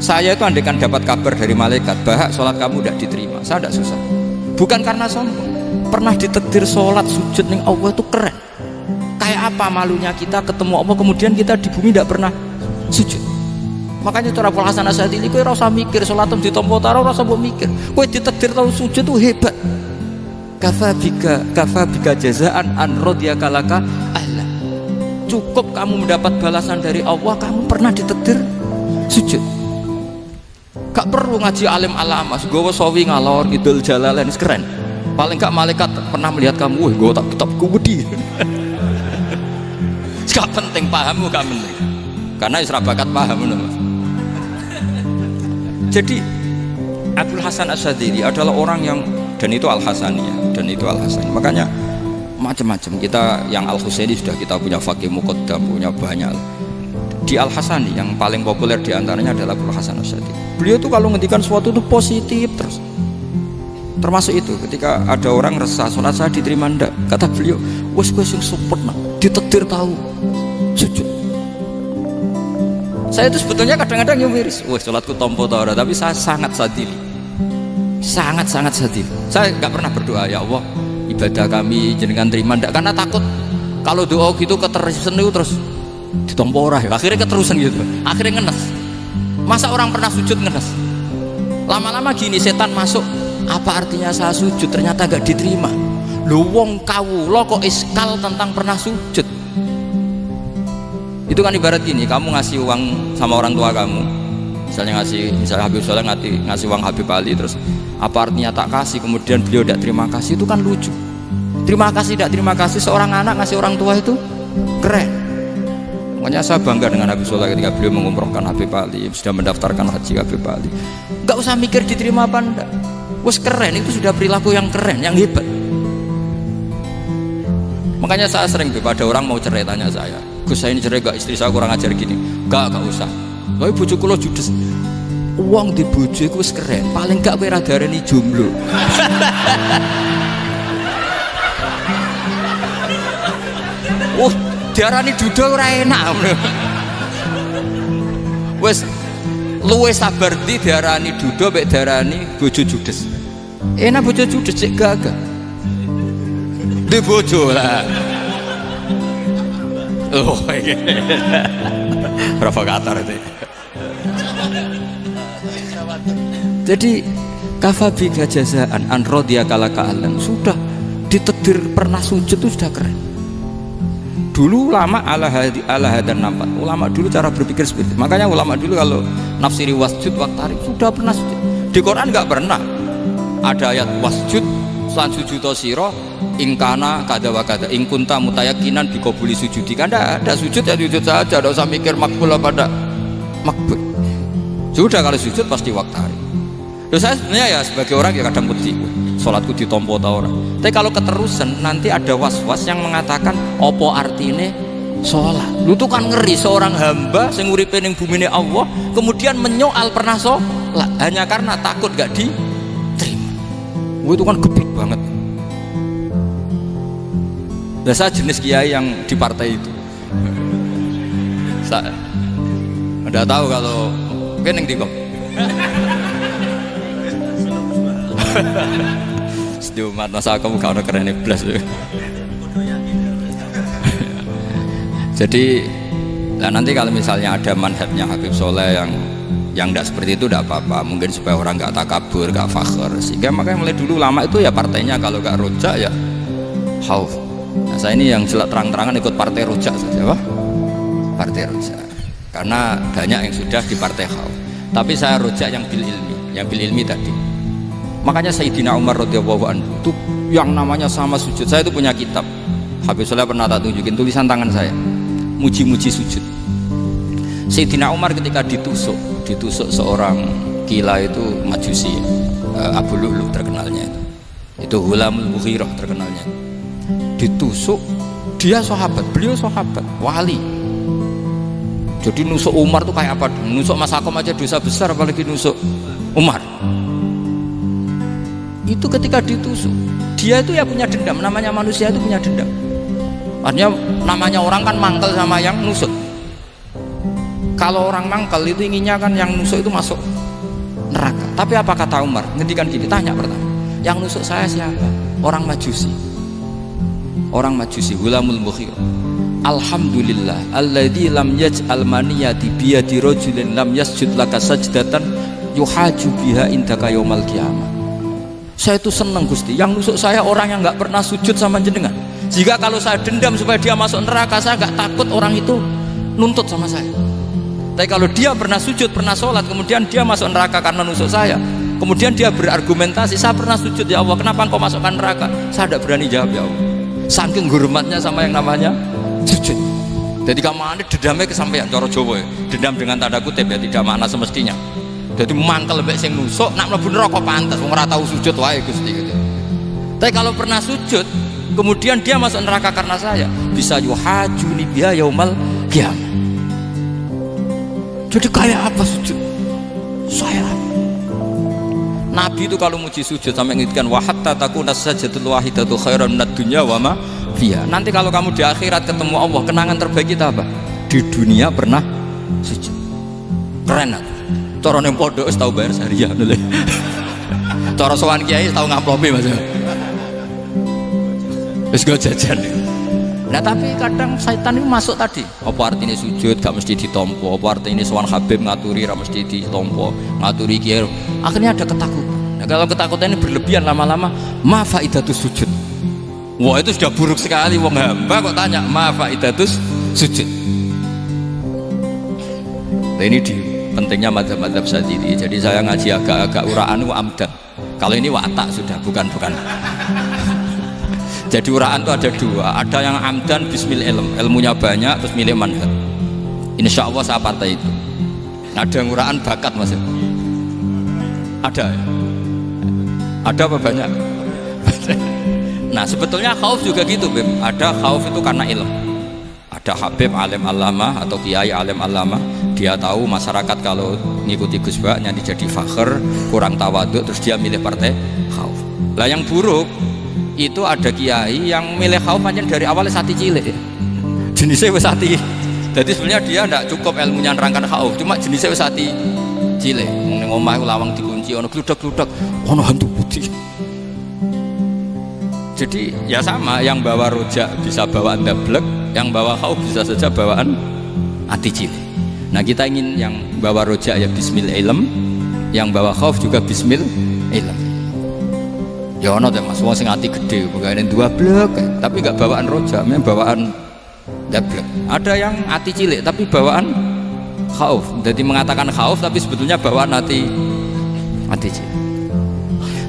Saya itu andaikan dapat kabar dari malaikat bahwa sholat kamu tidak diterima, saya tidak susah. Bukan karena sombong. Pernah ditakdir sholat sujud ning Allah itu keren. Kayak apa malunya kita ketemu Allah kemudian kita di bumi tidak pernah sujud. Makanya cara Abul Hasan Asyadzili kowe ora usah mikir salatem ditampa taro, ora usah mbok mikir. Kowe ditakdir tau sujud itu hebat. Kafa bika jazaan an radiyaka laka ahla. Cukup kamu mendapat balasan dari Allah, kamu pernah ditakdir sujud. Gak perlu ngaji alim alamas, gowo sawi ngalor ngidul jalalain keren. Paling gak malaikat pernah melihat kamu, wih gowo tak kitabku wedi. Gak penting pahammu, gak penting. Karena isra bakat paham. Jadi Abul Hasan Asyadzili adalah orang yang, dan itu Al-Hasaniyah, dan itu Al-Hasani. Makanya macam-macam, kita yang Al-Husaini sudah kita punya Faqih Muqaddam, punya banyak. Di Al-Hasani yang paling populer diantaranya adalah Abul Hasan Asyadzili. Beliau tuh kalau ngendikan sesuatu itu positif terus. Termasuk itu ketika ada orang resah sholat saya diterima ndak, kata beliau, wes sing support nah, ditakdir tahu sujud. Saya itu sebetulnya kadang-kadang miris, wah sholatku tompo tora, tapi saya sangat sadili, sangat sadili. Saya nggak pernah berdoa ya Allah ibadah kami jenengan terima ndak, karena takut kalau doa gitu keterusan itu terus ditompo ora, akhirnya keterusan gitu, akhirnya ngenes. Masa orang pernah sujud ngenes? Lama-lama gini setan masuk, apa artinya saya sujud ternyata gak diterima. Lho wong kawula kok iskal tentang pernah sujud. Itu kan ibarat gini, kamu ngasih uang sama orang tua kamu, misalnya Habib Soleh ngasih uang Habib Ali, terus apa artinya tak kasih, kemudian beliau tidak terima kasih, itu kan lucu. Terima kasih tidak terima kasih, seorang anak ngasih orang tua itu keren. Makanya saya bangga dengan Habib Soleh ketika beliau mengumrohkan Habib Ali, sudah mendaftarkan haji Habib Ali. Gak usah mikir diterima apa enggak, wes keren, itu sudah perilaku yang keren, yang hebat. Makanya saya sering ada orang mau cerai tanya saya, Gus saya ini cerai gak, istri saya kurang ajar gini. Gak usah, tapi bojo kula judes. Uang di bojo itu keren, paling gak kowe ra darani jomblo. Oh, diarani duda ora enak. Wes luwe sabar di diarani duda mek diarani bojo judes. Enak bojo judes cek gagah. Di bojo lah. Oh, iki. Provokator itu. Jadi kafabi jazaan an rodiya kalaka alan, sudah ditedir pernah sujud itu sudah keren. Dulu ulama ala hadan nampak. Ulama dulu cara berpikir seperti itu. Makanya ulama dulu kalau nafsiri wasjud waqtarib sudah pernah sujud. Di Quran enggak pernah ada ayat wasjud lan sujudo siro ingkana kada wa kada ingkunta mutayakinan bikobuli sujudi. Kan ada sujud ya sujud saja, tidak usah mikir makbul apa tidak makbul. Sudah kalau sujud pasti waqtarib. Terus saya sebenarnya ya sebagai orang ya kadang putih sholatku ditompo tau orang. Tapi kalau keterusan nanti ada was-was yang mengatakan opo artine sholat. Lu tuh kan ngeri seorang hamba sing uripe ning bumine Allah kemudian menyoal pernah sholat hanya karena takut gak diterima. Itu kan gepik banget. Dan saya jenis kiai yang di partai itu. Saya udah tahu kalau keneng di kok. Sedumat masa kamu kau keren iblis. Jadi nanti kalau misalnya ada manhajnya Habib Soleh yang tidak seperti itu tidak apa-apa, mungkin supaya orang nggak takabur, nggak fakhr, sehingga makanya mulai dulu lama itu ya partainya kalau nggak rojak ya khauf. Nah, saya ini yang jelas terang-terangan ikut partai rojak saja, Pak. Partai rojak karena banyak yang sudah di partai khauf, tapi saya rojak yang bil ilmi tadi. Makanya Sayyidina Umar radhiyallahu anhu itu yang namanya sama sujud. Saya itu punya kitab Habib Soleh pernah tak tunjukin tulisan tangan saya, muji-muji sujud. Sayyidina Umar ketika ditusuk seorang gila itu Majusi, Abu Lu'lu terkenalnya itu Hulamul Mughirah terkenalnya. Ditusuk, dia sahabat, beliau sahabat, wali. Jadi nusuk Umar tuh kayak apa? Nusuk Mas Akom aja dosa besar, apalagi nusuk Umar. Itu ketika ditusuk, dia itu ya punya dendam, namanya manusia itu punya dendam. Artinya namanya orang kan mangkel sama yang nusuk. Kalau orang mangkel itu inginnya kan yang nusuk itu masuk neraka. Tapi apa kata Umar? Ngendikan gini, tanya pertama, yang nusuk saya siapa? Orang Majusi. Orang Majusi, Hulamul Mughirah. Alhamdulillah alladzi lam yaj'al maniyati biyadi rajulin lam yasjud laka sajdatan yuhaju biha indaka yaumal qiyamah. Saya itu senang Gusti, yang nusuk saya orang yang nggak pernah sujud sama jenengan. Jika kalau saya dendam supaya dia masuk neraka, saya nggak takut orang itu nuntut sama saya. Tapi kalau dia pernah sujud, pernah sholat, kemudian dia masuk neraka karena nusuk saya, kemudian dia berargumentasi, saya pernah sujud ya Allah, kenapa engkau masukkan neraka? Saya tidak berani jawab ya Allah. Saking hormatnya sama yang namanya sujud. Jadi kamane dendamnya kesampaian cara Jawa ya. Dendam dengan tanda kutip ya, tidak makna semestinya. Jadi mangkel mbek sing nusuk nak mlebu neraka pantes wong ora tau sujud wae Gusti gitu. Tapi kalau pernah sujud kemudian dia masuk neraka karena saya, bisa yuhajuni biha yaumal qiyamah. Jadi kayak apa sujud? Saya Nabi itu kalau muji sujud sampai ngintikan wa hatta takuna sajdatul wahidatu khairan minad dunya wa ma fiha. Nanti kalau kamu di akhirat ketemu Allah, kenangan terbaik kita apa? Di dunia pernah sujud. Keren aku. Cara ning pondok wis tau bayar syariah lho. Cara sowan kiai tau ngamplopi Mas. Wis go jajan. Nah tapi kadang setan itu masuk tadi. Apa artinya sujud gak mesti ditompo, apa artinya sowan Habib ngaturi ra mesti ditompo, ngaturi kiai. Akhirnya ada ketakutan. Nah, kalau ketakutan ini berlebihan lama-lama, ma faidatus sujud. Wah, itu sudah buruk sekali. Wong hamba kok tanya ma faidatus sujud. Nah, ini di pentingnya mazhab-mazhab Syadzili. Jadi saya ngaji agak-agak uraan wa amdan. Kalau ini watak sudah bukan. Jadi uraan itu ada dua. Ada yang amdan bismil ilm, ilmunya banyak terus milih manhaj. Insya Allah saya partai itu. Ada yang uraan bakat mas. Ada ya? Ada apa banyak? Nah sebetulnya khauf juga gitu Beb. Ada khauf itu karena ilmu. Ada Habib alim alama atau kiai alim alama, dia tahu masyarakat kalau ngikuti Gus Bak nanti jadi fakhr, kurang tawaduk, terus dia milih partai khauf. Lah yang buruk itu ada kiai yang milih khauf hanya dari awalnya sati cilik ya. Jenisnya wis sati. Jadi sebenarnya dia tidak cukup ilmunya nerangkan khauf, cuma jenisnya wis sati cilik. Ning omah lawang dikunci, ono gludak-gludak, ono hantu putih. Jadi ya sama, yang bawa rojak bisa bawaan dablek, yang bawa khauf bisa saja bawaan ati cilik. Nah kita ingin yang bawa rojak ya bismil ilm, yang bawa khauf juga bismil ilm. Ya ono teh Mas, wong sing ati gede, bukan dua blek, tapi enggak bawaan rojak, memang bawaan dablek. Ada yang ati cilik tapi bawaan khauf. Jadi mengatakan khauf tapi sebetulnya bawaan ati cilik.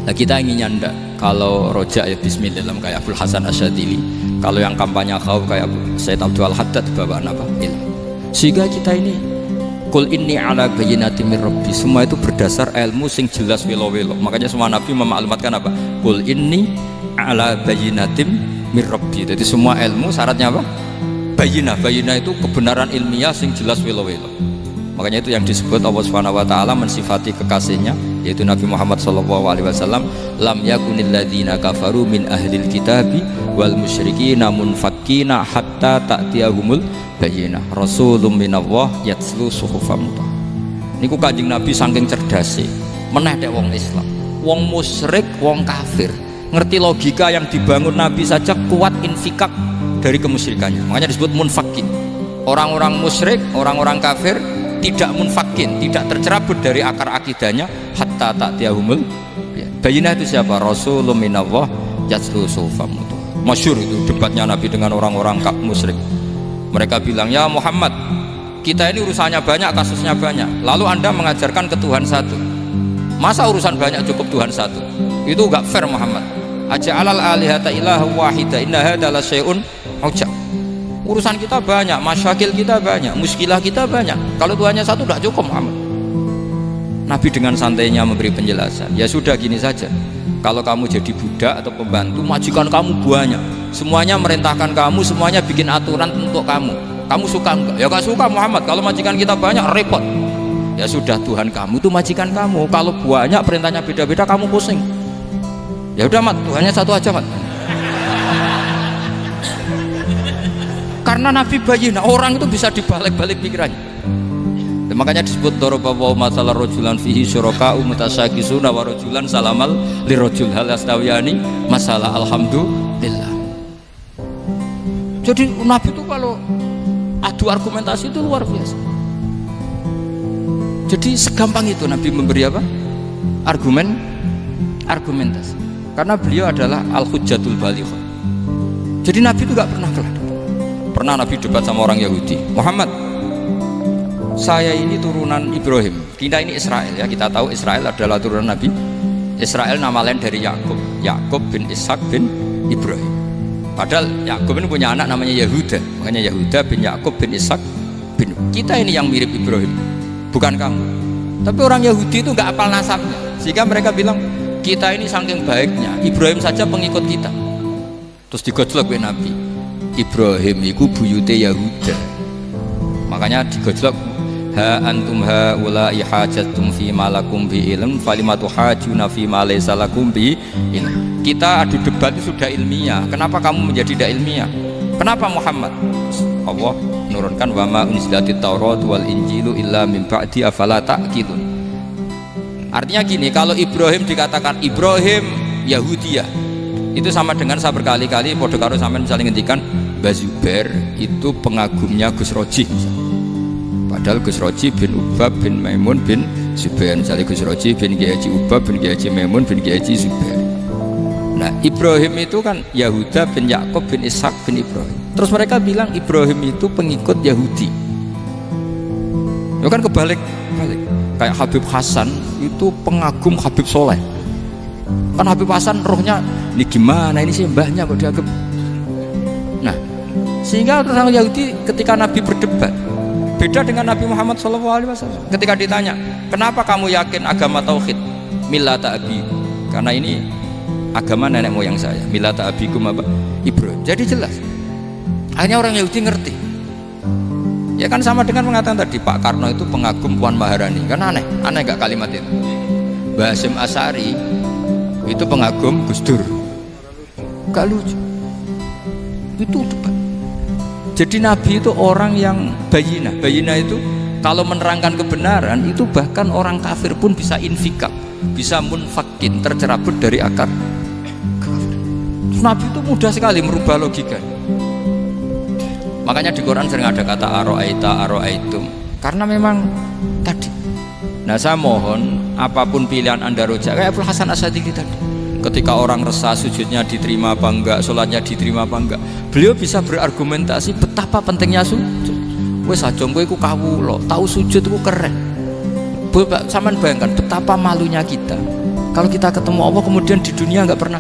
Nah kita ingin nyanda kalau rojak ya bismillah kayak Abdul Hasan Asyadzili, kalau yang kampanye khauf kayak Sayyid Abdul Haddad bawaan apa? Ilmu. Sehingga kita ini kul inni ala bayyinatin mir rabbi, semua itu berdasar ilmu sing jelas welo-welo. Makanya semua nabi memaklumatkan apa? Kul inni ala bayyinatin mir rabbi. Jadi semua ilmu syaratnya apa? Bayyinah. Bayyinah itu kebenaran ilmiah sing jelas welo-welo. Makanya itu yang disebut Allah Subhanahu wa taala mensifati kekasihnya yaitu Nabi Muhammad sallallahu alaihi wasallam, lam yakunil ladzina kafaru min ahlil kitabi wal musyrikina munfakkina hatta ta'tiyahumul bayyinah rasulun minallah yatslu suhufam mutahharah. Niku Kanjeng Nabi saking cerdase meneh dek wong Islam, wong musyrik, wong kafir ngerti logika yang dibangun Nabi saja kuat infikak dari kemusyrikannya. Makanya disebut munfakin. Orang-orang musyrik, orang-orang kafir tidak munfakin, tidak tercerabut dari akar akidahnya hatta ta'tiyahumul bayyinah. Itu siapa? Rasulun minallah yatslu suhufam mutahharah. Masyhur itu debatnya Nabi dengan orang-orang musyrik. Mereka bilang, ya Muhammad, kita ini urusannya banyak, kasusnya banyak, lalu anda mengajarkan ke Tuhan satu, masa urusan banyak cukup Tuhan satu? Itu gak fair Muhammad. Aja'alal alihata ilaha wahida inna hadza la syai'un ujab. Urusan kita banyak, masyakil kita banyak, muskilah kita banyak, kalau Tuhannya satu tidak cukup Muhammad. Nabi dengan santainya memberi penjelasan, ya sudah gini saja, kalau kamu jadi budak atau pembantu, majikan kamu banyak, semuanya merintahkan kamu, semuanya bikin aturan untuk kamu suka enggak? Ya gak suka Muhammad, kalau majikan kita banyak repot. Ya sudah, Tuhan kamu itu majikan kamu, kalau banyak perintahnya beda-beda kamu pusing. Ya udah Mat, Tuhannya satu aja Mat. Karena Nabi bayyinah, orang itu bisa dibalik-balik pikirannya. Dan makanya disebut daraballahu mathalan rajulan fihi syuraka'u mutasyakisuna wa rajulan salamal lirajul hal yastawiyani masalah alhamdulillah. Jadi Nabi itu kalau adu argumentasi itu luar biasa. Jadi segampang itu Nabi memberi apa? Argumentasi. Karena beliau adalah al-hujjatul balighah. Jadi Nabi itu gak pernah kalah. Pernah Nabi debat sama orang Yahudi, Muhammad, saya ini turunan Ibrahim, kita ini Israel ya, kita tahu Israel adalah turunan Nabi. Israel nama lain dari Yakub, Yakub bin Ishak bin Ibrahim. Padahal Yakub ini punya anak namanya Yahuda, makanya Yahuda bin Yakub bin Ishak bin. Kita ini yang mirip Ibrahim, bukan kamu. Tapi orang Yahudi itu nggak hafal nasabnya, sehingga mereka bilang kita ini saking baiknya Ibrahim saja pengikut kita. Terus digojlok oleh Nabi, Ibrahim itu buyute Yahuda, makanya digojlok, ha antum haula'i hajatum fi ma lakum bi ilm falimatu hajuna fi ma laysa lakum bi ilm. Kita adu debat itu sudah ilmiah, kenapa kamu menjadi tidak ilmiah? Kenapa Muhammad? Allah menurunkan wa ma unzilatit taurat wal injilu illa min ba'di afala ta'qilun. Artinya gini, kalau Ibrahim dikatakan Ibrahim Yahudiyah, itu sama dengan saya berkali-kali podo karo sampean saling ngendikan Mbah Zubair itu pengagumnya Gus Roji. Padahal Gus Roji bin Ubab bin Maimun bin Zubair, misalnya Gus Roji bin Kiai Haji Ubab bin Kiai Haji Maimun bin Kiai Haji Zubair. Nah Ibrahim itu kan Yahuda bin Yakub bin Ishak bin Ibrahim. Terus mereka bilang Ibrahim itu pengikut Yahudi. Itu kan kebalik. Kayak Habib Hasan itu pengagum Habib Soleh. Kan Habib Hasan rohnya ini gimana ini sih mbahnya kok dianggap. Nah sehingga orang Yahudi ketika Nabi berdebat beda dengan Nabi Muhammad SAW. Ketika ditanya kenapa kamu yakin agama tauhid millata abi, karena ini agama nenek moyang saya, millata abikum apa Ibrahim. Jadi jelas akhirnya orang Yahudi ngerti. Ya kan sama dengan mengatakan tadi Pak Karno itu pengagum Puan Maharani, kan aneh gak kalimat itu. Mbah Hasyim Asy'ari itu pengagum Gus Dur, gak lucu itu debat. Jadi Nabi itu orang yang bayina itu kalau menerangkan kebenaran itu bahkan orang kafir pun bisa infikak, bisa munfakin, tercerabut dari akar kafir. Nabi itu mudah sekali merubah logika. Makanya di Quran sering ada kata aro'aitum, karena memang tadi. Nah saya mohon apapun pilihan anda rojak kayak Abdul Hasan Asy'adili tadi, ketika orang resah sujudnya diterima apa enggak, sholatnya diterima apa enggak, beliau bisa berargumentasi betapa pentingnya sujud. Wes aja kowe iku kawula, tahu sujud itu keren. Sampeyan bayangkan betapa malunya kita kalau kita ketemu Allah kemudian di dunia enggak pernah.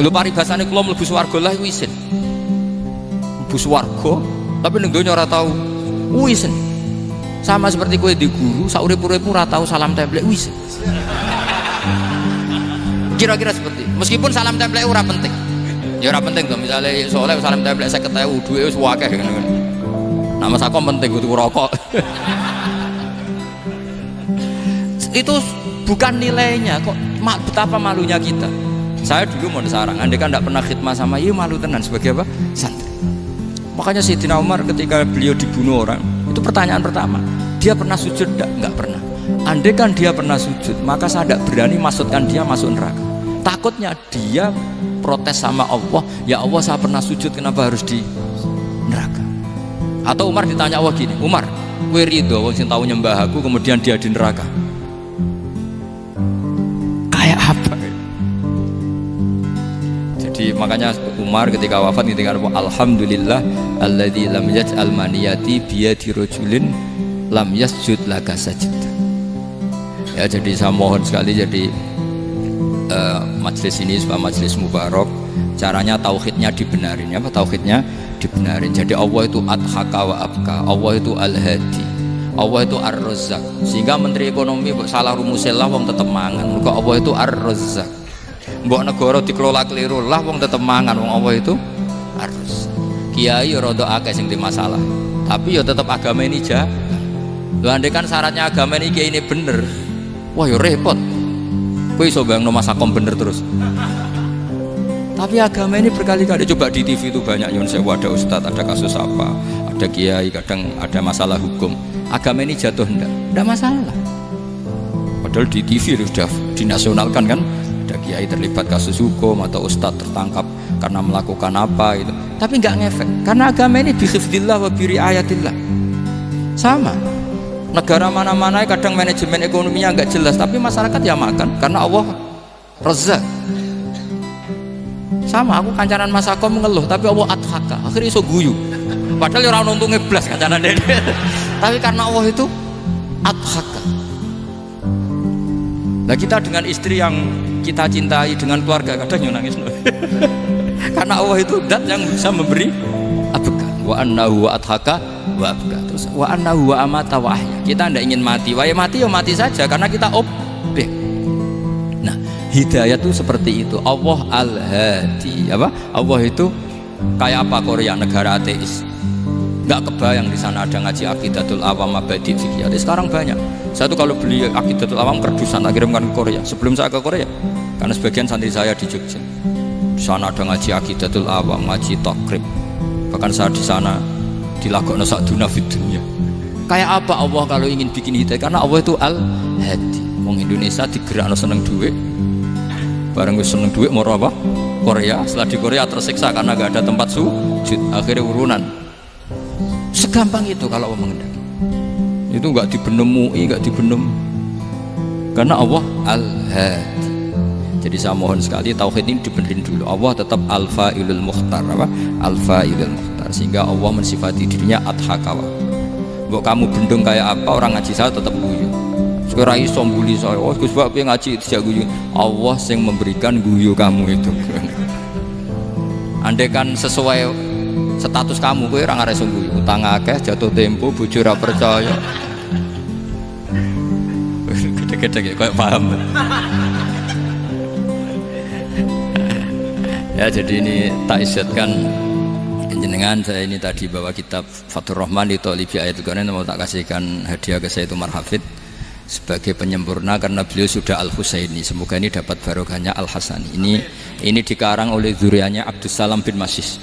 Lho paribasane kula mlebu swarga lah iku isin. Mlebu swarga tapi ning donya ora tau isin. Sama seperti kowe di guru sak urip-uripmu ora tau salam templek isin. Kira-kira seperti meskipun salam template ora penting ya ora penting tuh, misalnya soalnya salam template 50.000 duwe wis akeh ngono kan. Nah Mas Akom penting kudu rokok. Itu bukan nilainya kok, betapa malunya kita. Saya dulu mau sarang, andai kan tidak pernah khidmah sama iya malu tenan sebagai apa? Santri. Makanya Sayyidina Umar ketika beliau dibunuh orang, itu pertanyaan pertama, dia pernah sujud enggak pernah. Andai kan dia pernah sujud, maka saya tidak berani masukkan dia masuk neraka. Takutnya dia protes sama Allah, ya Allah saya pernah sujud kenapa harus di neraka. Atau Umar ditanya Allah gini, Umar kowe ridho wong sing tau nyembah aku kemudian dia di neraka, kayak apa? Jadi makanya Umar ketika wafat ketika alhamdulillah alladzi lam yaj'al maniyati biyadi rajulin lam yasjud laka sajda. Ya jadi saya mohon sekali jadi majelis ini sebuah majelis mubarak, caranya tauhidnya dibenarin ya, tauhidnya dibenarin. Jadi Allah itu adhaka wa abka, Allah itu al-hadi, Allah itu ar-razzaq. Sehingga menteri ekonomi mbok salah rumusillah wong tetep mangan. Mergo Allah itu ar-razzaq. Mbok negara dikelola keliru lah wong tetep mangan, wong Allah itu ar-razzaq. Kiai rada akeh sing di masalah, tapi ya tetep agama ini jalan. Lha andai kan syaratnya agama ini kiai ini bener, wah ya repot. Kowe iso bayangno Mas Akom bener terus. Tapi agama ini berkali-kali coba di TV itu banyak yon sewu, ada ustadz, ada kasus apa, ada kiai, kadang ada masalah hukum. Agama ini jatuh enggak masalah. Padahal di TV sudah dinasionalkan kan, ada kiai terlibat kasus hukum atau ustadz tertangkap karena melakukan apa itu. Tapi enggak ngefek karena agama ini bihifdzillah wa biriayatillah. Sama. Negara mana-mana kadang manajemen ekonominya enggak jelas, tapi masyarakat ya makan karena Allah Razzaq. Sama aku kancanan Mas Akom mengeluh, tapi Allah adhaka, akhirnya iso guyu. Padahal orang nonton ngeblas kancanan dia. Tapi karena Allah itu adhaka. Nah kita dengan istri yang kita cintai, dengan keluarga kadang nangis. Karena Allah itu zat yang bisa memberi abka. Wa annahu wa adhaka wa abka. Terus wa annahu wa amata wa ahya. Kita tidak ingin mati, wah ya mati ya mati saja karena kita objek. Nah hidayah itu seperti itu. Allah al-hadi, apa? Allah itu kayak apa Korea, negara ateis. Nggak kebayang di sana ada ngaji Aqidatul Awam Abadi Fikih. Sekarang banyak. Saya tuh kalau beli Aqidatul Awam kerdusan tak kirimkan ke Korea. Sebelum saya ke Korea, karena sebagian santri saya di Jogja. Di sana ada ngaji Aqidatul Awam, ngaji Takrib. Bahkan saya di sana dilakokno sakduna fid dunya. Kayak apa Allah kalau ingin bikin hidayah? Karena Allah itu al-hadi. Wong Indonesia digerakno seneng duit. Bareng wis seneng duit mau apa? Korea. Setelah di Korea tersiksa karena gak ada tempat sujud. Akhirnya urunan. Segampang itu kalau Allah mengendaki. Itu gak dibenem MUI, gak dibenem Karena Allah Al-Hadi. Jadi saya mohon sekali tauhid ini dibenerin dulu. Allah tetap Al-Fa'ilul Mukhtar, apa? Al-Fa'ilul Mukhtar. Sehingga Allah mensifati dirinya Ad-Hakawa. Mbok kamu bendung kayak apa, orang ngaji saya tetap guyu. Sekarang iso mbuli saya. Oh, Gus Bab ngaji tidak guyu. Allah yang memberikan guyu kamu itu. Andai kan sesuai status kamu, kowe ora ngarep guyu. Utang akeh, jatuh tempo, bojo ora percaya. Gede-gede kayak paham. Ya, jadi ini tak isyatkan jenengan. Saya ini tadi bawa kitab Fathur Rahman di Thalibi Ayatul Quran, mau tak kasihkan hadiah ke saya itu Marhafid sebagai penyempurna karena beliau sudah Al-Husaini. Semoga ini dapat barokahnya Al-Hasani. Ini dikarang oleh zurianya Abdus Salam bin Masis.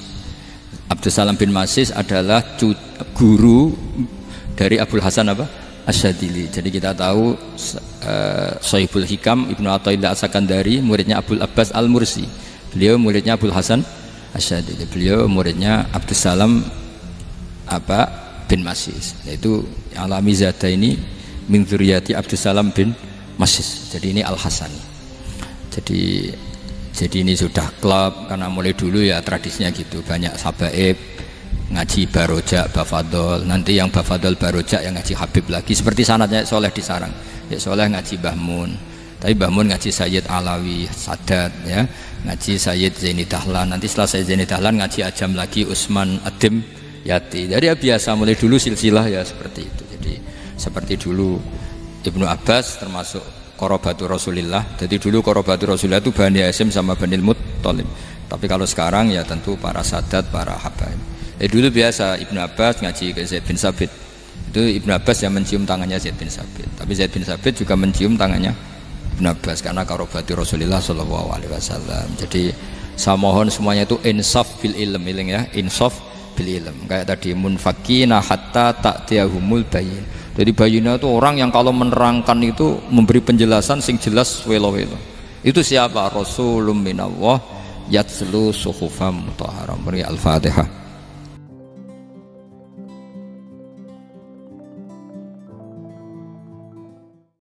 Abdus Salam bin Masis adalah guru dari Abul Hasan apa? Asyadili. Jadi kita tahu Sahibul Hikam Ibnu Athaillah As-Sakandari muridnya Abul Abbas Al-Mursi. Beliau muridnya Abul Hasan Asyadili. Beliau muridnya Abdus Salam bin Masis. Yaitu Alami Zada ini min dzurriyyati Abdus Salam bin Masis. Jadi ini Al-Hasani. Jadi ini sudah klub karena mulai dulu ya tradisinya gitu. Banyak sabaib ngaji barojak, bafadol. Nanti yang bafadol barojak yang ngaji Habib lagi. Seperti sanadnya Soleh di Sarang. Ya Soleh ngaji Mbah Mun. Tapi Mbah Mun ngaji Sayyid Alawi Sadat ya. Ngaji Sayyid Zaini Dahlan. Nanti setelah Sayyid Zaini Dahlan ngaji Ajam lagi Usman Adim Yati. Jadi ya biasa mulai dulu silsilah ya seperti itu. Jadi seperti dulu Ibnu Abbas termasuk Qorobatu Rasulillah. Jadi dulu Qorobatu Rasulillah itu Bani Hasyim sama Bani Muttalib. Tapi kalau sekarang ya tentu para Sadat, para Habaib. Dulu biasa Ibnu Abbas ngaji ke Zaid bin Sabit. Itu Ibnu Abbas yang mencium tangannya Zaid bin Sabit. Tapi Zaid bin Sabit juga mencium tangannya Ibnu Abbas karena Qorobatu Rasulillah Shallallahu Alaihi Wasallam. Jadi saya mohon semuanya itu insaf bil ilm, ya, insaf bil ilm. Kayak tadi munfakina hatta ta'tiyahumul bayin. Jadi bayina itu orang yang kalau menerangkan itu memberi penjelasan sing jelas welo-welo. Itu siapa? Rasulun minallah yatslu suhufam mutahharam. Al-Fatihah.